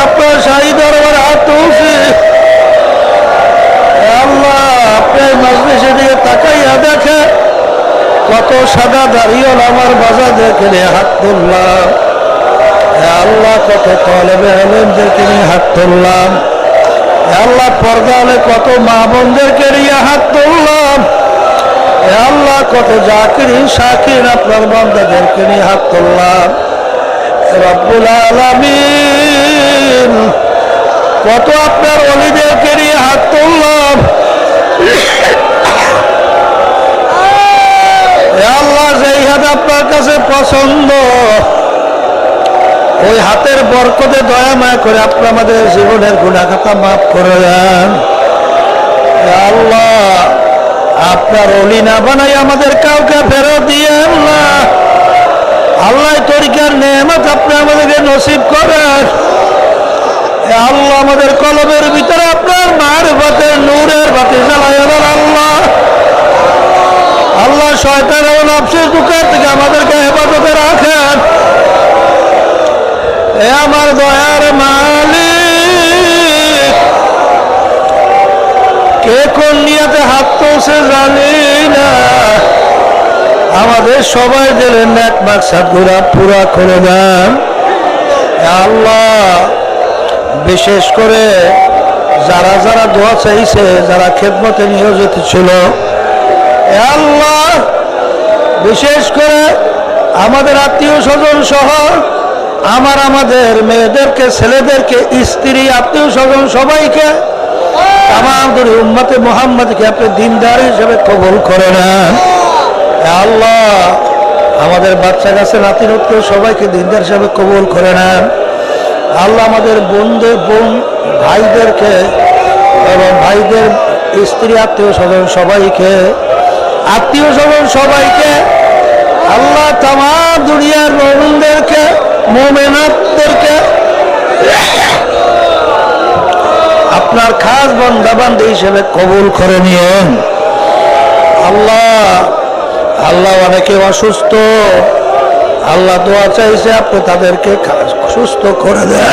আপনার শাহী দরবার হাত তুলছি। আল্লাহ আপনার মজলিসের দিকে তাকাইয়া দেখে কত সাদা দাঁড়িয়ে আমার বাজার দেখে হাত তুললাম। আল্লাহ কত তলেবে আলেমদেরকে নিয়ে হাত তুললাম। আল্লাহ পর্দা হলে কত মা বোনদেরকে নিয়ে হাত তুললাম। আল্লাহ কত জাকিরিন শাকিরিন আপনার বান্দাদেরকে নিয়ে হাত তুললাম। রব্বুল আলামিন কত আপনার ওলিদেরকে নিয়ে হাত তুললাম। আল্লাহ যেই হাত আপনার কাছে পছন্দ ওই হাতের বরকতে দয়া মায়া করে আপনি আমাদের জীবনের গুনাহ খাতা মাফ করে দেন। আল্লাহ আপনার ওলি না বানাই আমাদের কাউকে ফেরত দিয়ে আল্লাহ আল্লাহ তরিকার নেয়ামত আপনি আমাদেরকে নসিব করেন। আল্লাহ আমাদের কলবের ভিতরে আপনার মারফতের নূরের বাতি জ্বালায় দেন। আল্লাহ আল্লাহ শয়তান এবং নফসের দুঃখের থেকে আমাদেরকে হেফাজতে রাখেন। এ আমার দয়ার মালিক, কে কোন নিয়াতে হাত তুলছে জানি না, আমাদের সবাই দিলেন নেক মাকসাদ পুরা করে দেন। আল্লাহ বিশেষ করে যারা যারা দোয়া চাইছে, যারা খেদমতে নিয়োজিত ছিল, আল্লাহ বিশেষ করে আমাদের আত্মীয় স্বজন সহ আমাদের মেয়েদেরকে, ছেলেদেরকে, স্ত্রী, আত্মীয় স্বজন সবাইকে, তামাম করে উম্মতে মুহাম্মদকে আপনি দিনদার হিসেবে কবুল করে নেন। আল্লাহ আমাদের বাচ্চা কাছে নাতি নাতনি সবাইকে দিনদার হিসেবে কবুল করে নেন। আল্লাহ আমাদের বোন ভাইদেরকে এবং ভাইদের স্ত্রী, আত্মীয় স্বজন সবাইকে, আল্লাহ তামাম দুনিয়ার মুমিনদেরকে, মুমিনাতদেরকে আপনার খাস বান্দা হিসেবে কবুল করে নিয়েন। আল্লাহ অনেকে অসুস্থ, আল্লাহ দোয়া চাইছে আপনি তাদেরকে সুস্থ করে দেন।